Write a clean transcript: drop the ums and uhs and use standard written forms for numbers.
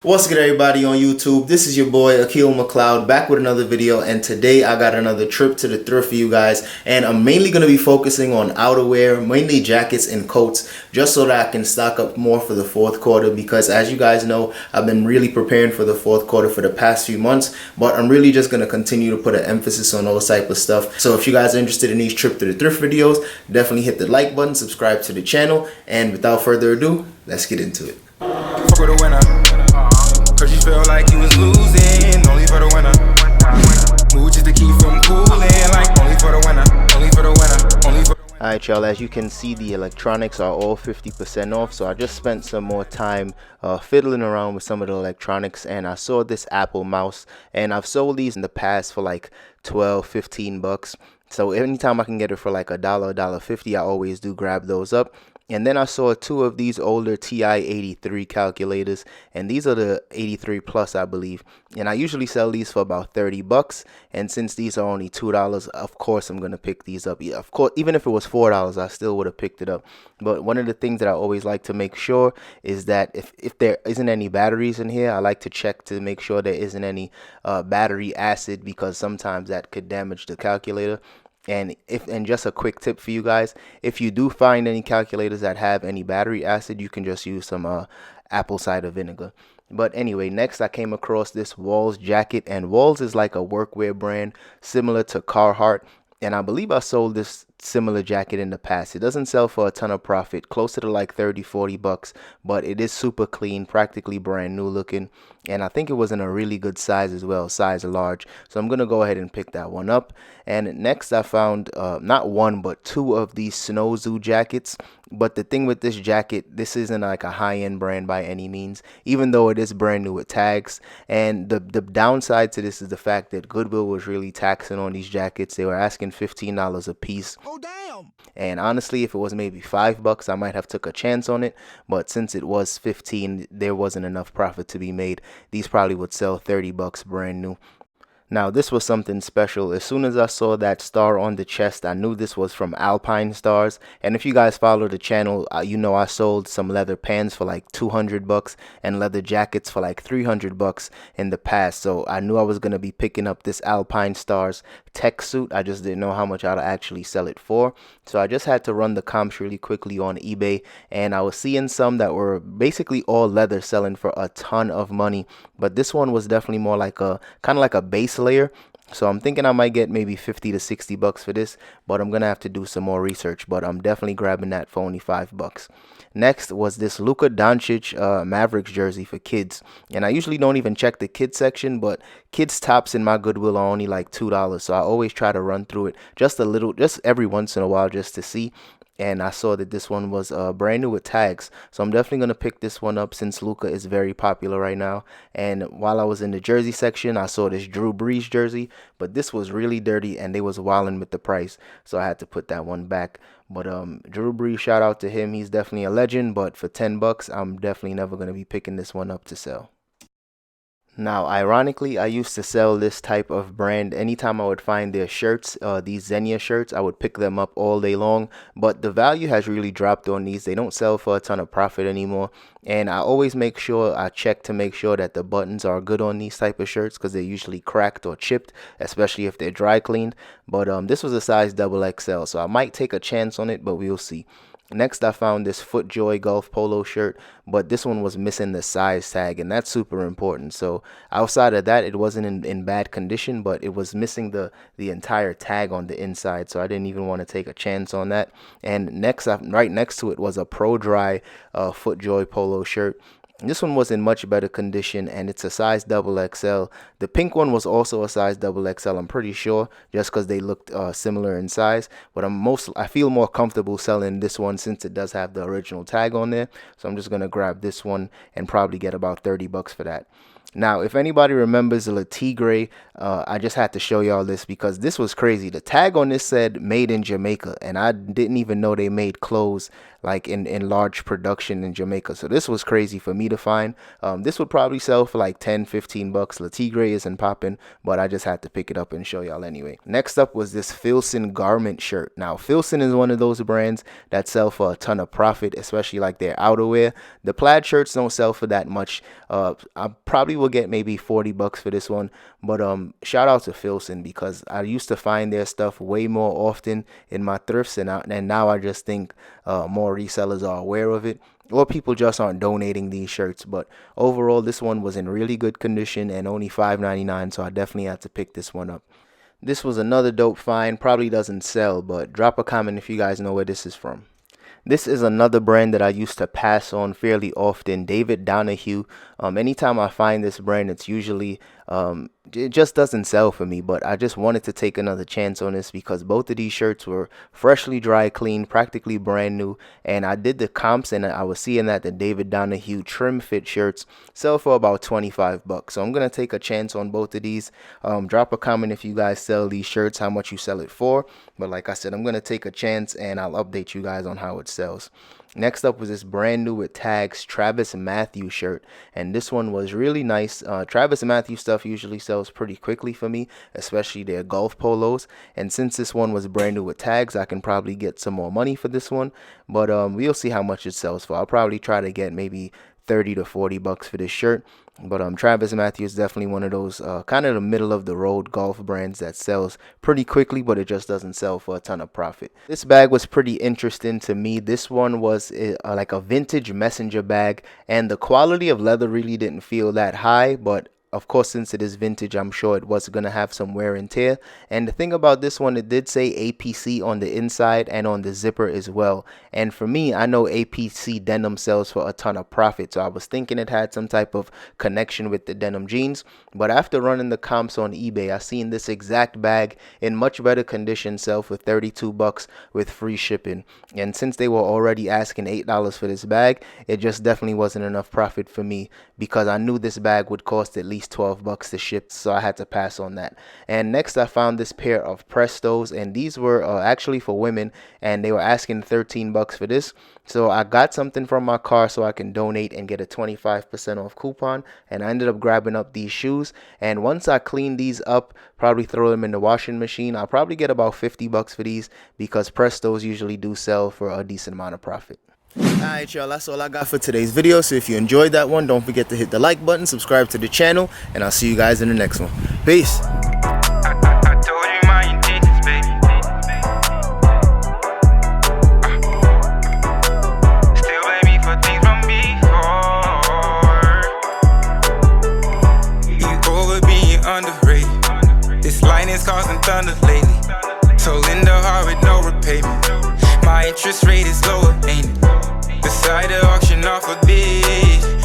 What's good, everybody on YouTube? This is your boy Akil McLeod back with another video, and today I got another trip to the thrift for you guys, and I'm mainly going to be focusing on outerwear, mainly jackets and coats, just so that I can stock up more for the fourth quarter, because as you guys know, I've been really preparing for the fourth quarter for the past few months, but I'm really just going to continue to put an emphasis on those type of stuff. So if you guys are interested in these trip to the thrift videos, definitely hit the like button, subscribe to the channel, and without further ado, let's get into it. For the winner, cause you felt like you was losing, only for the winner. Mood just to keep from cooling, like only for the winner, only for the winner, only for the winner. Alright y'all, as you can see, the electronics are all 50% off, so I just spent some more time fiddling around with some of the electronics, and I saw this Apple mouse, and I've sold these in the past for like 12-15 bucks. So anytime I can get it for like $1.50, I always do grab those up. And then I saw two of these older TI-83 calculators, and these are the 83 plus, I believe. And I usually sell these for about 30 bucks. And since these are only $2, of course I'm gonna pick these up. Yeah, of course, even if it was $4, I still would have picked it up. But one of the things that I always like to make sure is that if there isn't any batteries in here, I like to check to make sure there isn't any battery acid, because sometimes that could damage the calculator. And just a quick tip for you guys, if you do find any calculators that have any battery acid, you can just use some apple cider vinegar. But anyway, next I came across this Walls jacket, and Walls is like a workwear brand similar to Carhartt, and I believe I sold this similar jacket in the past. It doesn't sell for a ton of profit, closer to like 30-40 bucks, but it is super clean, practically brand new looking, and I think it was in a really good size as well, size large. So I'm gonna go ahead and pick that one up. And next I found not one but two of these Snow Zoo jackets. But the thing with this jacket, this isn't like a high-end brand by any means, even though it is brand new with tags. And the downside to this is the fact that Goodwill was really taxing on these jackets. They were asking $15 a piece. Oh damn! And honestly, if it was maybe $5, I might have took a chance on it. But since it was 15, there wasn't enough profit to be made. These probably would sell 30 bucks brand new. Now, this was something special. As soon as I saw that star on the chest, I knew this was from Alpine Stars. And if you guys follow the channel, you know I sold some leather pants for like 200 bucks and leather jackets for like 300 bucks in the past. So I knew I was going to be picking up this Alpine Stars tech suit. I just didn't know how much I'd actually sell it for. So I just had to run the comps really quickly on eBay. And I was seeing some that were basically all leather selling for a ton of money. But this one was definitely more like a kind of like a base layer. So I'm thinking I might get maybe 50 to 60 bucks for this, but I'm gonna have to do some more research. But I'm definitely grabbing that for only 5 bucks. Next was this Luka Doncic Mavericks jersey for kids, and I usually don't even check the kids section, but kids tops in my Goodwill are only like $2, so I always try to run through it just a little, just every once in a while, just to see. And I saw that this one was brand new with tags, so I'm definitely going to pick this one up since Luka is very popular right now. And while I was in the jersey section, I saw this Drew Brees jersey, but this was really dirty and they was wilding with the price, so I had to put that one back. But Drew Brees, shout out to him, he's definitely a legend, but for 10 bucks, I'm definitely never going to be picking this one up to sell. Now, ironically, I used to sell this type of brand. Anytime I would find their shirts, these Xenia shirts, I would pick them up all day long. But the value has really dropped on these. They don't sell for a ton of profit anymore. And I always make sure I check to make sure that the buttons are good on these type of shirts, because they're usually cracked or chipped, especially if they're dry cleaned. But this was a size XXL, so I might take a chance on it, but we'll see. Next, I found this FootJoy golf polo shirt, but this one was missing the size tag, and that's super important. So outside of that, it wasn't in bad condition, but it was missing the entire tag on the inside, so I didn't even want to take a chance on that. And next, right next to it was a Pro Dry FootJoy polo shirt. This one was in much better condition, and it's a size XXL. The pink one was also a size XXL, I'm pretty sure, just because they looked similar in size. But I feel more comfortable selling this one since it does have the original tag on there. So I'm just gonna grab this one and probably get about 30 bucks for that. Now, if anybody remembers the Tigre, I just had to show y'all this because this was crazy. The tag on this said made in Jamaica, and I didn't even know they made clothes like in large production in Jamaica. So this was crazy for me to find. This would probably sell for like 10-15 bucks. Le Tigre isn't popping, but I just had to pick it up and show y'all anyway. Next up was this Filson garment shirt. Now, Filson is one of those brands that sell for a ton of profit, especially like their outerwear. The plaid shirts don't sell for that much. I probably will get maybe 40 bucks for this one, but shout out to Filson because I used to find their stuff way more often in my thrifts, and now I just think more resellers are aware of it, or people just aren't donating these shirts. But overall, this one was in really good condition and only $5.99, so I definitely had to pick this one up. This was another dope find. Probably doesn't sell, but drop a comment if you guys know where this is from. This is another brand that I used to pass on fairly often, David Donahue. Anytime I find this brand, it's usually it just doesn't sell for me, but I just wanted to take another chance on this because both of these shirts were freshly dry cleaned, practically brand new, and I did the comps and I was seeing that the David Donahue trim fit shirts sell for about 25 bucks. So I'm gonna take a chance on both of these. Drop a comment if you guys sell these shirts, how much you sell it for. But like I said, I'm gonna take a chance and I'll update you guys on how it sells. Next up was this brand new with tags Travis Matthew shirt, and this one was really nice. Travis Matthew stuff usually sells pretty quickly for me, especially their golf polos, and since this one was brand new with tags, I can probably get some more money for this one, but we'll see how much it sells for. I'll probably try to get maybe 30 to 40 bucks for this shirt. But Travis Matthew is definitely one of those kind of the middle of the road golf brands that sells pretty quickly, but it just doesn't sell for a ton of profit. This bag was pretty interesting to me. This one was like a vintage messenger bag, and the quality of leather really didn't feel that high, but of course, since it is vintage, I'm sure it was going to have some wear and tear. And the thing about this one, it did say APC on the inside and on the zipper as well. And for me, I know APC denim sells for a ton of profit, so I was thinking it had some type of connection with the denim jeans. But after running the comps on eBay, I seen this exact bag in much better condition sell for 32 bucks with free shipping. And since they were already asking $8 for this bag, it just definitely wasn't enough profit for me because I knew this bag would cost at least 12 bucks to ship, so I had to pass on that. And next I found this pair of Prestos, and these were actually for women, and they were asking 13 bucks for this, so I got something from my car so I can donate and get a 25% off coupon, and I ended up grabbing up these shoes. And once I clean these up, probably throw them in the washing machine, I'll probably get about 50 bucks for these because Prestos usually do sell for a decent amount of profit. Alright y'all, that's all I got for today's video. So if you enjoyed that one, don't forget to hit the like button, subscribe to the channel, and I'll see you guys in the next one. Peace. I told you my intentions, baby. Still blame me for things from before. You over being underrated. This lightning's causing thunder lately. So lend a heart with no repayment. My interest rate is lower, ain't it? Decide to auction off a bid.